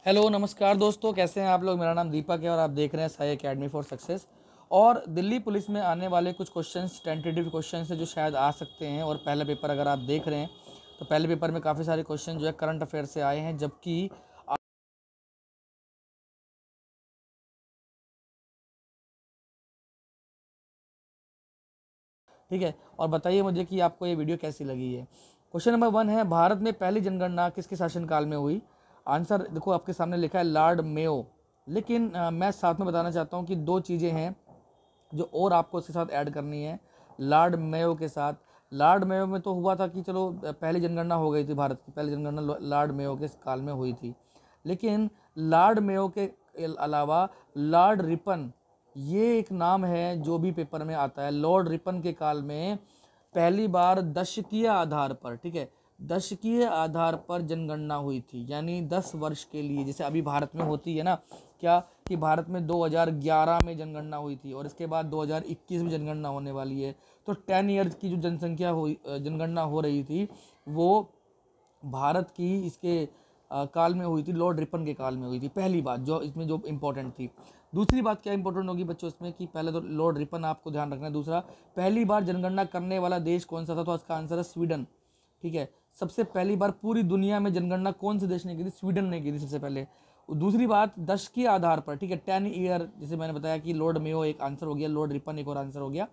Hello नमस्कार दोस्तों, कैसे हैं आप लोग। मेरा नाम दीपक है और आप देख रहे हैं साई एकेडमी फॉर सक्सेस। और दिल्ली पुलिस में आने वाले कुछ क्वेश्चंस टेंटेटिव क्वेश्चंस है जो शायद आ सकते हैं। और पहला पेपर अगर आप देख रहे हैं तो पहले पेपर में काफ़ी सारे क्वेश्चन जो है करंट अफेयर से आए हैं, जबकि ठीक है। और बताइए मुझे कि आपको ये वीडियो कैसी लगी है। क्वेश्चन नंबर 1 है, भारत में पहली जनगणना किसके शासनकाल में हुई। आंसर देखो आपके सामने लिखा है लॉर्ड मेयो। लेकिन मैं साथ में बताना चाहता हूँ कि दो चीज़ें हैं जो और आपको इसके साथ ऐड करनी है। लॉर्ड मेयो के साथ, लॉर्ड मेयो में तो हुआ था कि चलो पहली जनगणना हो गई थी, भारत की पहली जनगणना लॉर्ड मेयो के काल में हुई थी। लेकिन लॉर्ड मेयो के अलावा लॉर्ड रिपन, ये एक नाम है जो भी पेपर में आता है। लॉर्ड रिपन के काल में पहली बार दशकीय आधार पर, ठीक है, दशकीय आधार पर जनगणना हुई थी, यानी 10 वर्ष के लिए, जैसे अभी भारत में होती है ना, क्या कि भारत में 2011 में जनगणना हुई थी और इसके बाद 2021 में जनगणना होने वाली है। तो 10 ईयर्स की जो जनसंख्या हुई, जनगणना हो रही थी, वो भारत की इसके काल में हुई थी, लॉर्ड रिपन के काल में हुई थी। पहली बात जो इसमें जो इंपॉर्टेंट थी। दूसरी बात क्या इंपॉर्टेंट होगी बच्चों इसमें, कि पहले तो लॉर्ड रिपन आपको ध्यान रखना है। दूसरा, पहली बार जनगणना करने वाला देश कौन सा था, तो इसका आंसर है स्वीडन। ठीक है, सबसे पहली बार पूरी दुनिया में जनगणना कौन से देश ने की थी, स्वीडन ने की थी सबसे पहले। दूसरी बात, 10 के आधार पर, ठीक है, 10 ईयर, जैसे मैंने बताया कि लॉर्ड मेयो एक आंसर हो गया, लॉर्ड रिपन एक और आंसर हो गया।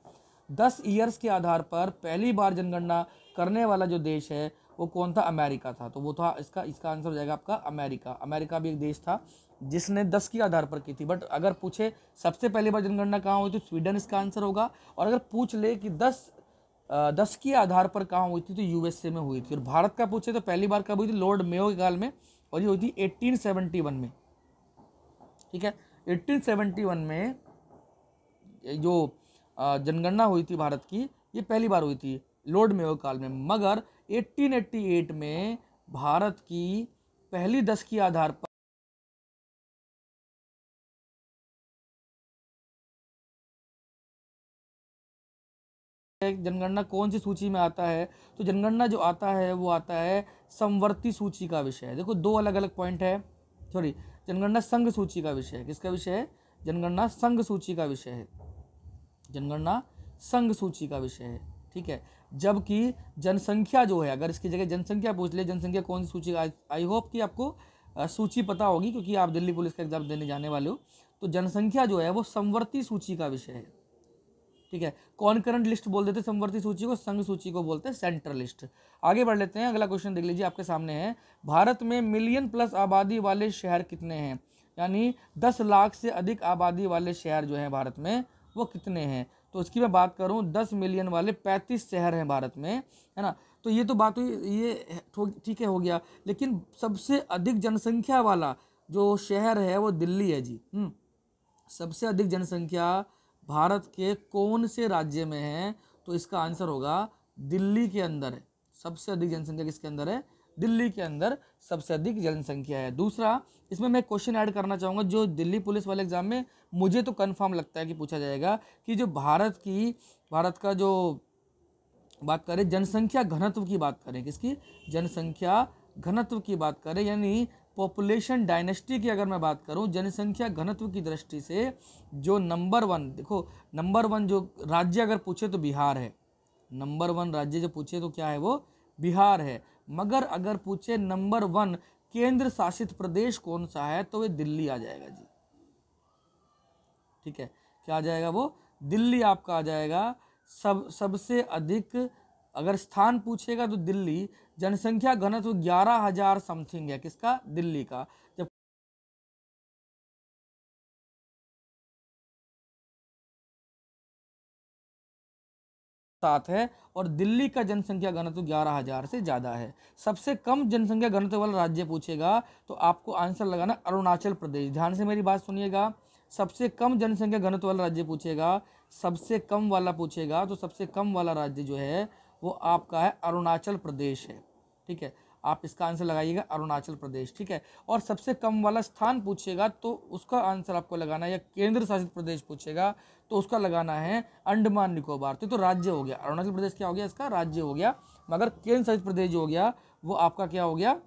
10 ईयर्स के आधार पर पहली बार जनगणना करने वाला जो देश है वो कौन था, अमेरिका था। तो वो था इसका इसका आंसर हो जाएगा आपका अमेरिका। अमेरिका भी एक देश था जिसने 10 के आधार पर की थी। बट अगर पूछे सबसे पहली बार जनगणना कहाँ हुई तो स्वीडन इसका आंसर होगा। और अगर पूछ ले कि 10 के आधार पर कहाँ हुई थी तो यूएसए में हुई थी। और भारत का पूछे तो पहली बार कब हुई थी, लॉर्ड मेयो के काल में, और ये हुई थी 1871 में। ठीक है, 1871 में जो जनगणना हुई थी भारत की, ये पहली बार हुई थी लॉर्ड मेयो काल में। मगर 1888 में भारत की पहली 10 के आधार पर जनगणना कौन सी सूची में आता है, तो जनगणना जो आता है वो आता है समवर्ती सूची का विषय। देखो दो अलग अलग पॉइंट है, सॉरी, जनगणना संघ सूची का विषय है। किसका विषय है, जनगणना संघ सूची का विषय है, जनगणना संघ सूची का विषय है। ठीक है, जबकि जनसंख्या जो है, अगर इसकी जगह जनसंख्या पूछ ले, जनसंख्या कौन सी सूची, आई होप कि आपको सूची पता होगी क्योंकि आप दिल्ली पुलिस का एग्जाम देने जाने वाले हो। तो जनसंख्या जो है वो समवर्ती सूची का विषय है। ठीक है, कॉन्करेंट लिस्ट बोल देते समवर्ती सूची को, संघ सूची को बोलते हैं सेंट्रल लिस्ट। आगे बढ़ लेते हैं, अगला क्वेश्चन देख लीजिए आपके सामने है, भारत में मिलियन प्लस आबादी वाले शहर कितने हैं, यानी 10 लाख से अधिक आबादी वाले शहर जो हैं भारत में वो कितने हैं। तो इसकी मैं बात करूं, 10 मिलियन वाले 35 शहर हैं भारत में, है ना। तो ये तो बात हुई, ये ठीक है, हो गया। लेकिन सबसे अधिक जनसंख्या वाला जो शहर है वो दिल्ली है जी। सबसे अधिक जनसंख्या भारत के कौन से राज्य में है, तो इसका आंसर होगा दिल्ली के अंदर है। सबसे अधिक जनसंख्या किसके अंदर है, दिल्ली के अंदर सबसे अधिक जनसंख्या है। दूसरा, इसमें मैं क्वेश्चन ऐड करना चाहूँगा जो दिल्ली पुलिस वाले एग्जाम में मुझे तो कंफर्म लगता है कि पूछा जाएगा, कि जो भारत का जो बात करें, जनसंख्या घनत्व की बात करें, किसकी, जनसंख्या घनत्व की बात करें, यानी पॉपुलेशन डायनेस्टी की अगर मैं बात करूं, जनसंख्या घनत्व की दृष्टि से जो नंबर 1, देखो नंबर 1 जो राज्य अगर पूछे तो बिहार है। नंबर 1 राज्य जो पूछे तो क्या है, वो बिहार है। मगर अगर पूछे नंबर 1 केंद्र शासित प्रदेश कौन सा है, तो वे दिल्ली आ जाएगा जी। ठीक है, क्या आ जाएगा, वो दिल्ली आपका आ जाएगा। सबसे अधिक अगर स्थान पूछेगा तो दिल्ली, जनसंख्या घनत्व 11,000 समथिंग है, किसका, दिल्ली का। जब सात है और दिल्ली का जनसंख्या घनत्व 11,000 से ज्यादा है। सबसे कम जनसंख्या घनत्व वाला राज्य पूछेगा तो आपको आंसर लगाना अरुणाचल प्रदेश। ध्यान से मेरी बात सुनिएगा, सबसे कम जनसंख्या घनत्व वाला राज्य पूछेगा, सबसे कम वाला पूछेगा, तो सबसे कम वाला राज्य जो है वो आपका है अरुणाचल प्रदेश है। ठीक है, आप इसका आंसर लगाइएगा अरुणाचल प्रदेश। ठीक है, और सबसे कम वाला स्थान पूछेगा तो उसका आंसर आपको लगाना है, या केंद्र शासित प्रदेश पूछेगा तो उसका लगाना है अंडमान निकोबार। तो राज्य हो गया, अरुणाचल प्रदेश क्या हो गया, इसका राज्य हो गया। मगर केंद्र शासित प्रदेश जो हो गया वो आपका क्या हो गया,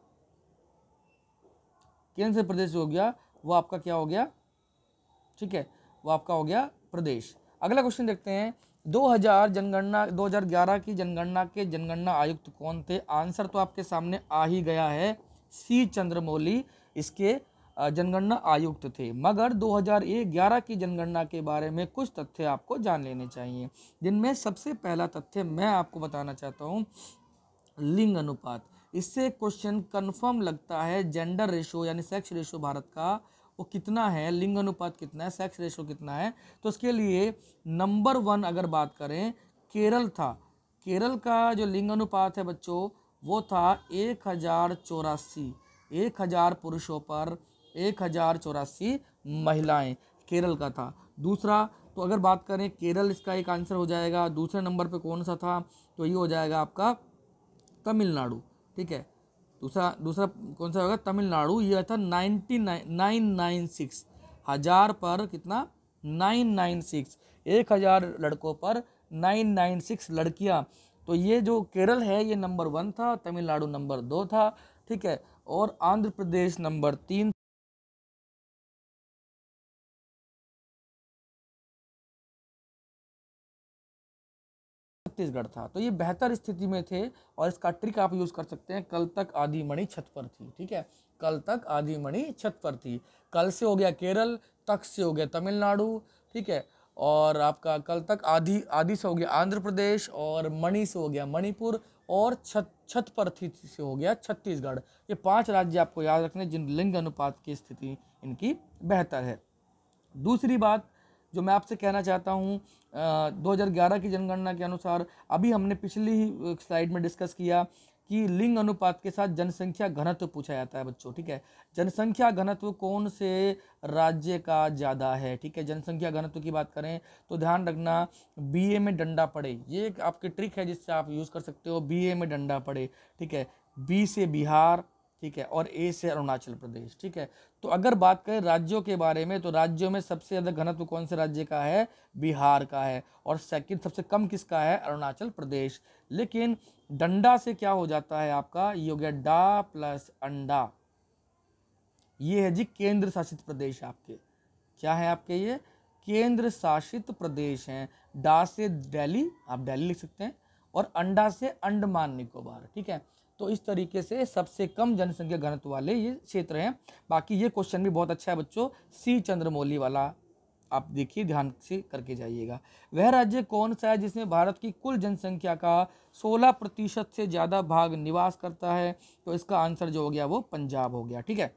केंद्र शासित प्रदेश हो गया वो आपका क्या हो गया, ठीक है, वो आपका हो गया प्रदेश। अगला क्वेश्चन देखते हैं, 2011 की जनगणना के जनगणना आयुक्त कौन थे? आंसर तो आपके सामने आ ही गया है, सी चंद्रमौली इसके जनगणना आयुक्त थे। मगर 2011 की जनगणना के बारे में कुछ तथ्य आपको जान लेने चाहिए, जिनमें सबसे पहला तथ्य मैं आपको बताना चाहता हूँ, लिंग अनुपात। इससे क्वेश्चन कंफर्म लगता है, जेंडर रेशो यानी सेक्स रेशो भारत का वो कितना है, लिंग अनुपात कितना है, सेक्स रेशो कितना है। तो उसके लिए नंबर 1 अगर बात करें केरल था, केरल का जो लिंग अनुपात है बच्चों वो था 1084, 1000 पुरुषों पर 1084 महिलाएं, केरल का था। दूसरा तो अगर बात करें केरल, इसका एक आंसर हो जाएगा। दूसरे नंबर पे कौन सा था, तो ये हो जाएगा आपका तमिलनाडु, ठीक है। दूसरा दूसरा कौन सा होगा, तमिलनाडु, ये था 996, 1000 पर कितना, 996, 1000 लड़कों पर 996 लड़कियां। तो ये जो केरल है ये नंबर 1 था, तमिलनाडु नंबर 2 था, ठीक है, और आंध्र प्रदेश नंबर 3, छत्तीसगढ़ था। तो ये बेहतर स्थिति में थे और इसका ट्रिक आप यूज कर सकते हैं, कल तक आधी मणि छत पर थी, ठीक है, कल तक आधी मणि छत पर थी। कल से हो गया केरल, तक से हो गया तमिलनाडु, ठीक है, और आपका कल तक आधी आधी से हो गया आंध्र प्रदेश, और मणि से हो गया मणिपुर, और छत छत पर थी से हो गया छत्तीसगढ़। ये 5 राज्य आपको याद रखने जिन लिंग अनुपात की स्थिति इनकी बेहतर है। दूसरी बात जो मैं आपसे कहना चाहता हूँ, 2011 की जनगणना के अनुसार, अभी हमने पिछली ही स्लाइड में डिस्कस किया कि लिंग अनुपात के साथ जनसंख्या घनत्व पूछा जाता है बच्चों, ठीक है। जनसंख्या घनत्व कौन से राज्य का ज़्यादा है, ठीक है। जनसंख्या घनत्व की बात करें तो ध्यान रखना, बीए में डंडा पड़े, ये एक आपकी ट्रिक है जिससे आप यूज़ कर सकते हो, बीए में डंडा पड़े, ठीक है। बी से बिहार, ठीक है, और ए से अरुणाचल प्रदेश, ठीक है। तो अगर बात करें राज्यों के बारे में, तो राज्यों में सबसे ज़्यादा घनत्व कौन से राज्य का है, बिहार का है, और सेकंड सबसे कम किसका है, अरुणाचल प्रदेश। लेकिन डंडा से क्या हो जाता है आपका, ये हो गया डा प्लस अंडा, ये है जी केंद्र शासित प्रदेश आपके, क्या है आपके, ये केंद्र शासित प्रदेश हैं। डा से दिल्ली, आप दिल्ली लिख सकते हैं, और अंडा से अंडमान निकोबार, ठीक है। तो इस तरीके से सबसे कम जनसंख्या घनत्व वाले ये क्षेत्र हैं। बाकी ये क्वेश्चन भी बहुत अच्छा है बच्चों, सी चंद्रमौली वाला, आप देखिए ध्यान से करके जाइएगा। वह राज्य कौन सा है जिसमें भारत की कुल जनसंख्या का 16% से ज़्यादा भाग निवास करता है? तो इसका आंसर जो हो गया वो पंजाब हो गया, ठीक है।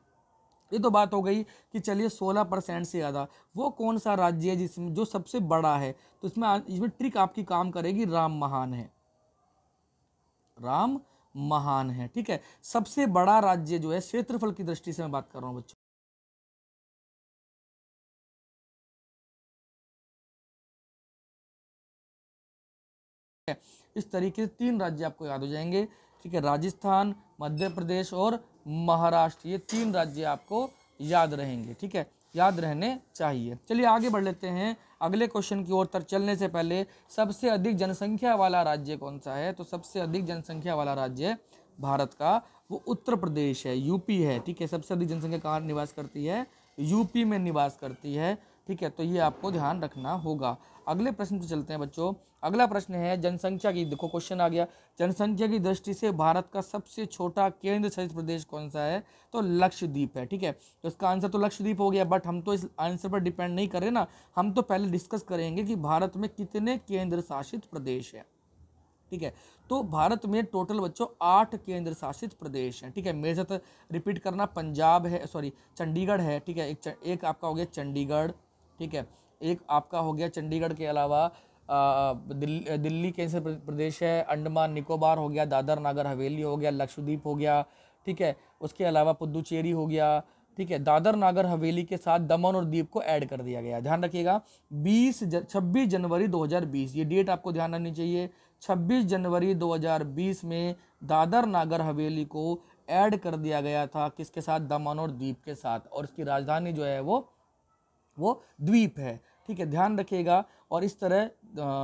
ये तो बात हो गई कि चलिए 16% से ज़्यादा, वो कौन सा राज्य है जिसमें जो सबसे बड़ा है? तो इसमें ट्रिक आपकी काम करेगी, राम महान है, राम महान है, ठीक है। सबसे बड़ा राज्य जो है क्षेत्रफल की दृष्टि से मैं बात कर रहा हूँ बच्चों, इस तरीके से 3 राज्य आपको याद हो जाएंगे, ठीक है। राजस्थान, मध्य प्रदेश और महाराष्ट्र, ये 3 राज्य आपको याद रहेंगे, ठीक है, याद रहने चाहिए। चलिए आगे बढ़ लेते हैं अगले क्वेश्चन की ओर। चलने से पहले, सबसे अधिक जनसंख्या वाला राज्य कौन सा है? तो सबसे अधिक जनसंख्या वाला राज्य भारत का वो उत्तर प्रदेश है, यूपी है, ठीक है। सबसे अधिक जनसंख्या कहाँ निवास करती है? यूपी में निवास करती है, ठीक है। तो ये आपको ध्यान रखना होगा। अगले प्रश्न पे चलते हैं बच्चों। अगला प्रश्न है जनसंख्या की, देखो क्वेश्चन आ गया, जनसंख्या की दृष्टि से भारत का सबसे छोटा केंद्र शासित प्रदेश कौन सा है? तो लक्षद्वीप है, ठीक है। तो इसका आंसर तो लक्षद्वीप हो गया, बट हम तो इस आंसर पर डिपेंड नहीं कर रहे ना, हम तो पहले डिस्कस करेंगे कि भारत में कितने केंद्र शासित प्रदेश है, ठीक है। तो भारत में टोटल बच्चों 8 केंद्र शासित प्रदेश हैं, ठीक है। मेरे साथ रिपीट करना, पंजाब है, सॉरी चंडीगढ़ है, ठीक है, एक आपका हो गया चंडीगढ़, ठीक है। एक आपका हो गया चंडीगढ़ के अलावा दिल्ली केंद्र प्रदेश है, अंडमान निकोबार हो गया, दादर नागर हवेली हो गया, लक्षद्वीप हो गया, ठीक है। उसके अलावा पुदुचेरी हो गया, ठीक है। दादर नागर हवेली के साथ दमन और दीव को ऐड कर दिया गया। ध्यान रखिएगा 26 जनवरी 2020, ये डेट आपको ध्यान रखनी चाहिए। 26 जनवरी 2020 में दादर नागर हवेली को ऐड कर दिया गया था, किसके साथ? दमन और दीव के साथ, और इसकी राजधानी जो है वो द्वीप है, ठीक है, ध्यान रखिएगा। और इस तरह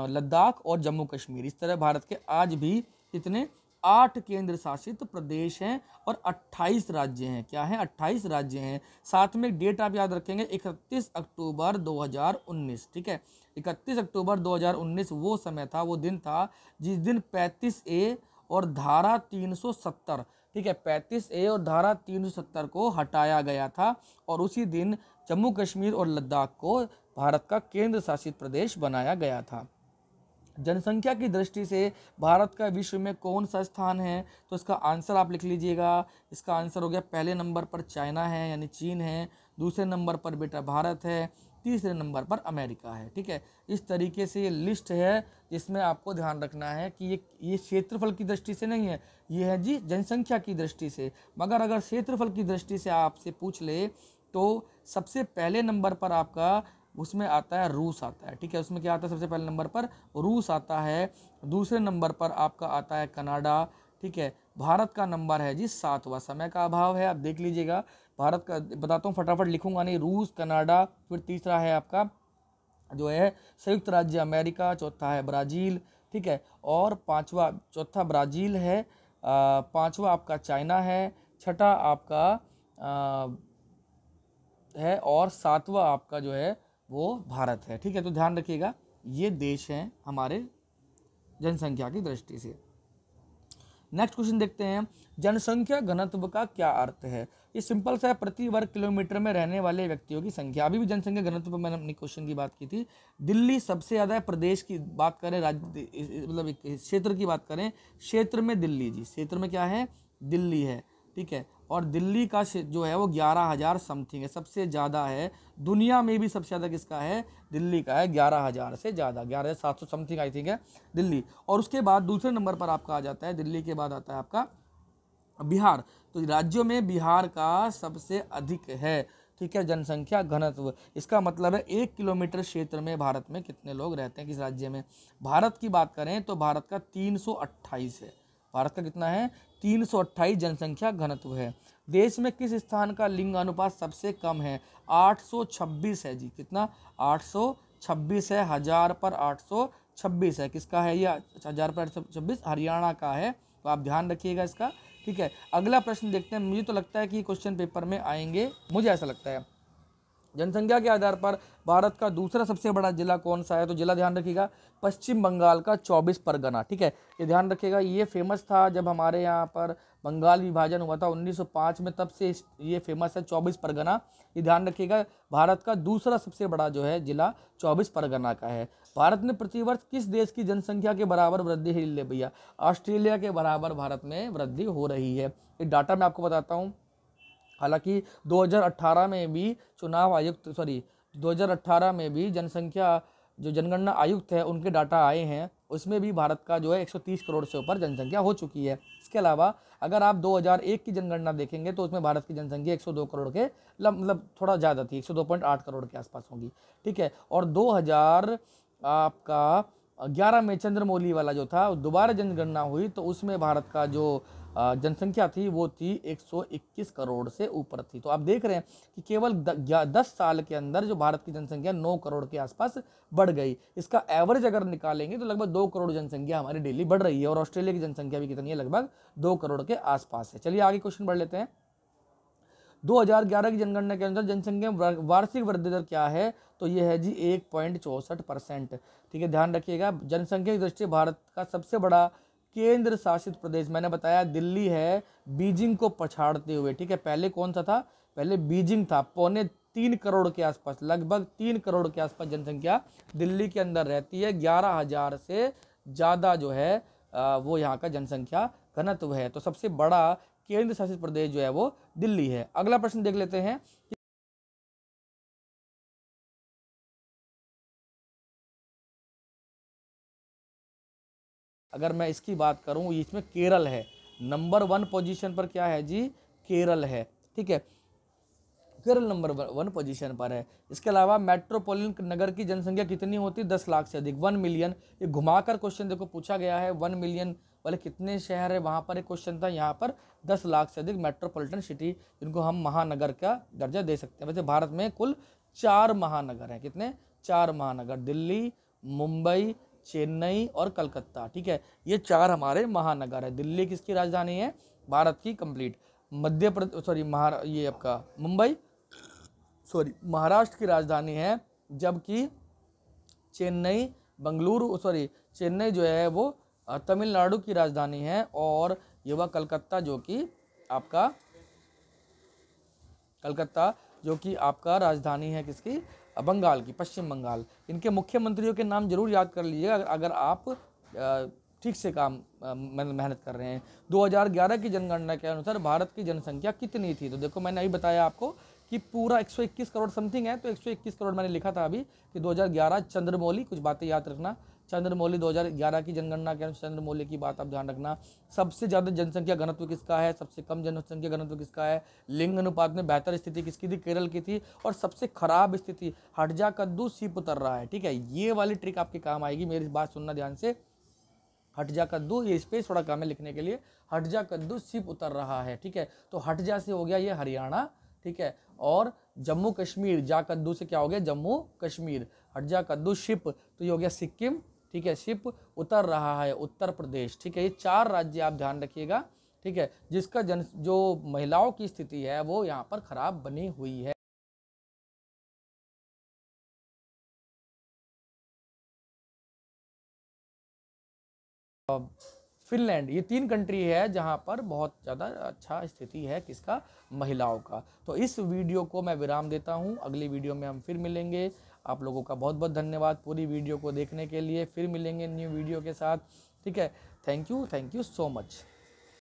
लद्दाख और जम्मू कश्मीर, इस तरह भारत के आज भी कितने 8 केंद्र शासित प्रदेश हैं और 28 राज्य हैं। क्या है? 28 राज्य हैं। साथ में एक डेट आप याद रखेंगे, 31 अक्टूबर 2019। ठीक है, 31 अक्टूबर 2019 वो समय था, वो दिन था जिस दिन 35A और धारा 370, ठीक है, 35A और धारा 370 को हटाया गया था और उसी दिन जम्मू कश्मीर और लद्दाख को भारत का केंद्र शासित प्रदेश बनाया गया था। जनसंख्या की दृष्टि से भारत का विश्व में कौन सा स्थान है? तो इसका आंसर आप लिख लीजिएगा। इसका आंसर हो गया, पहले नंबर पर चाइना है यानी चीन है, दूसरे नंबर पर बेटा भारत है, तीसरे नंबर पर अमेरिका है। ठीक है, इस तरीके से ये लिस्ट है जिसमें आपको ध्यान रखना है कि ये क्षेत्रफल की दृष्टि से नहीं है, ये है जी जनसंख्या की दृष्टि से। मगर अगर क्षेत्रफल की दृष्टि से आपसे पूछ ले तो सबसे पहले नंबर पर आपका उसमें आता है रूस आता है। ठीक है, उसमें क्या आता है? सबसे पहले नंबर पर रूस आता है, दूसरे नंबर पर आपका आता है कनाडा। ठीक है, भारत का नंबर है जी 7वां। समय का अभाव है, आप देख लीजिएगा। भारत का बताता हूँ, फटाफट लिखूंगा नहीं। रूस, कनाडा, फिर तीसरा है आपका जो है संयुक्त राज्य अमेरिका, चौथा है ब्राज़ील। ठीक है, और चौथा ब्राज़ील है, पांचवा आपका चाइना है, छठा आपका है और सातवां आपका जो है वो भारत है। ठीक है, तो ध्यान रखिएगा, ये देश हैं हमारे जनसंख्या की दृष्टि से। नेक्स्ट क्वेश्चन देखते हैं, जनसंख्या घनत्व का क्या अर्थ है? ये सिंपल सा है, प्रति वर्ग किलोमीटर में रहने वाले व्यक्तियों की संख्या। अभी भी जनसंख्या घनत्व पर मैंने अपनी क्वेश्चन की बात की थी। दिल्ली सबसे ज़्यादा है। प्रदेश की बात करें, राज्य मतलब क्षेत्र की बात करें, क्षेत्र में दिल्ली जी, क्षेत्र में क्या है? दिल्ली है। ठीक है, और दिल्ली का जो है वो 11,000 समथिंग है, सबसे ज़्यादा है। दुनिया में भी सबसे ज़्यादा किसका है? दिल्ली का है, 11,000 से ज़्यादा, 11,700 समथिंग आई थिंक है दिल्ली। और उसके बाद दूसरे नंबर पर आपका आ जाता है, दिल्ली के बाद आता है आपका बिहार। तो राज्यों में बिहार का सबसे अधिक है। ठीक है, जनसंख्या घनत्व, इसका मतलब है 1 किलोमीटर क्षेत्र में भारत में कितने लोग रहते हैं, किस राज्य में। भारत की बात करें तो भारत का 328 है। भारत का कितना है? 328 जनसंख्या घनत्व है। देश में किस स्थान का लिंग अनुपात सबसे कम है? 826 है जी। कितना? 826 है। 1000 पर 826 है। किसका है ये? 1000 पर 826 हरियाणा का है। तो आप ध्यान रखिएगा इसका। ठीक है, अगला प्रश्न देखते हैं। मुझे तो लगता है कि क्वेश्चन पेपर में आएंगे, मुझे ऐसा लगता है। जनसंख्या के आधार पर भारत का दूसरा सबसे बड़ा जिला कौन सा है? तो जिला ध्यान रखिएगा, पश्चिम बंगाल का 24 परगना। ठीक है, ये ध्यान रखिएगा, ये फेमस था जब हमारे यहाँ पर बंगाल विभाजन हुआ था 1905 में, तब से ये फेमस है 24 परगना। ये ध्यान रखिएगा, भारत का दूसरा सबसे बड़ा जो है जिला 24 परगना का है। भारत में प्रतिवर्ष किस देश की जनसंख्या के बराबर वृद्धि है? ले भैया, ऑस्ट्रेलिया के बराबर भारत में वृद्धि हो रही है। ये डाटा मैं आपको बताता हूँ। हालांकि 2018 में भी 2018 में भी जनसंख्या जो जनगणना आयुक्त है उनके डाटा आए हैं, उसमें भी भारत का जो है 130 करोड़ से ऊपर जनसंख्या हो चुकी है। इसके अलावा अगर आप 2001 की जनगणना देखेंगे तो उसमें भारत की जनसंख्या 102 करोड़ के मतलब थोड़ा ज़्यादा थी, 102.8 करोड़ के आसपास होगी। ठीक है, और 2000 आपका 11 में चंद्रमौली वाला जो था दोबारा जनगणना हुई तो उसमें भारत का जो जनसंख्या थी वो थी 121 करोड़ से ऊपर थी। तो आप देख रहे हैं कि केवल 10 साल के अंदर जो भारत की जनसंख्या 9 करोड़ के आसपास बढ़ गई। इसका एवरेज अगर निकालेंगे तो लगभग 2 करोड़ जनसंख्या हमारी डेली बढ़ रही है। और ऑस्ट्रेलिया की जनसंख्या भी कितनी है? लगभग 2 करोड़ के आसपास है। चलिए आगे क्वेश्चन बढ़ लेते हैं। 2011 की जनगणना के अंदर जनसंख्या वार्षिक वृद्धि दर क्या है? तो ये है जी 1.64%। ठीक है, ध्यान रखिएगा, जनसंख्या की दृष्टि से भारत का सबसे बड़ा केंद्र शासित प्रदेश मैंने बताया दिल्ली है, बीजिंग को पछाड़ते हुए। ठीक है, पहले कौन सा था? पहले बीजिंग था। 3.25 करोड़ के आसपास, लगभग 3 करोड़ के आसपास जनसंख्या दिल्ली के अंदर रहती है। 11,000 से ज़्यादा जो है वो यहाँ का जनसंख्या घनत्व है। तो सबसे बड़ा केंद्र शासित प्रदेश जो है वो दिल्ली है। अगला प्रश्न देख लेते हैं। अगर मैं इसकी बात करूं, इसमें केरल है नंबर 1 पोजीशन पर। क्या है जी? केरल है। ठीक है, केरल नंबर 1 पोजीशन पर है। इसके अलावा मेट्रोपॉलिटन नगर की जनसंख्या कितनी होती है? 10 लाख से अधिक, 1 मिलियन। ये घुमाकर क्वेश्चन देखो पूछा गया है, 1 मिलियन वाले कितने शहर है वहाँ पर एक क्वेश्चन था, यहाँ पर 10 लाख से अधिक मेट्रोपॉलिटन सिटी, जिनको हम महानगर का दर्जा दे सकते हैं। वैसे भारत में कुल 4 महानगर हैं। कितने? 4 महानगर, दिल्ली, मुंबई, चेन्नई और कलकत्ता। ठीक है, ये 4 हमारे महानगर है। दिल्ली किसकी राजधानी है? भारत की कंप्लीट। मध्य प्रदेश सॉरी ये आपका मुंबई महाराष्ट्र की राजधानी है, जबकि चेन्नई चेन्नई जो है वो तमिलनाडु की राजधानी है, और युवा कलकत्ता जो कि आपका राजधानी है किसकी? बंगाल की, पश्चिम बंगाल। इनके मुख्यमंत्रियों के नाम जरूर याद कर लीजिएगा अगर आप ठीक से काम मेहनत कर रहे हैं। 2011 की जनगणना के अनुसार भारत की जनसंख्या कितनी थी? तो देखो मैंने अभी बताया आपको कि पूरा 121 करोड़ समथिंग है, तो 121 करोड़ मैंने लिखा था अभी कि 2011 चंद्रमौली, कुछ बातें याद रखना। चंद्रमौली 2011 की जनगणना के अनुसार चंद्रमौली की बात आप ध्यान रखना। सबसे ज़्यादा जनसंख्या घनत्व किसका है? सबसे कम जनसंख्या घनत्व किसका है? लिंग अनुपात में बेहतर स्थिति किसकी थी? केरल की थी। और सबसे खराब स्थिति, हट जा कद्दू सीप उतर रहा है। ठीक है, ये वाली ट्रिक आपके काम आएगी, मेरी बात सुनना ध्यान से। हट जा कद्दू, ये स्पेस थोड़ा काम है लिखने के लिए, हट जा कद्दू सिप उतर रहा है। ठीक है, तो हट जा से हो गया ये हरियाणा। ठीक है, और जम्मू कश्मीर, जा कद्दू से क्या हो गया? जम्मू कश्मीर। हट जा कद्दू शिप, तो ये हो गया सिक्किम। ठीक है, शिप उतर रहा है उत्तर प्रदेश। ठीक है, ये 4 राज्य आप ध्यान रखिएगा। ठीक है, जिसका जो महिलाओं की स्थिति है वो यहाँ पर खराब बनी हुई है। फिनलैंड, ये 3 कंट्री है जहां पर बहुत ज़्यादा अच्छा स्थिति है किसका? महिलाओं का। तो इस वीडियो को मैं विराम देता हूं, अगली वीडियो में हम फिर मिलेंगे। आप लोगों का बहुत बहुत धन्यवाद पूरी वीडियो को देखने के लिए। फिर मिलेंगे न्यू वीडियो के साथ। ठीक है, थैंक यू सो मच।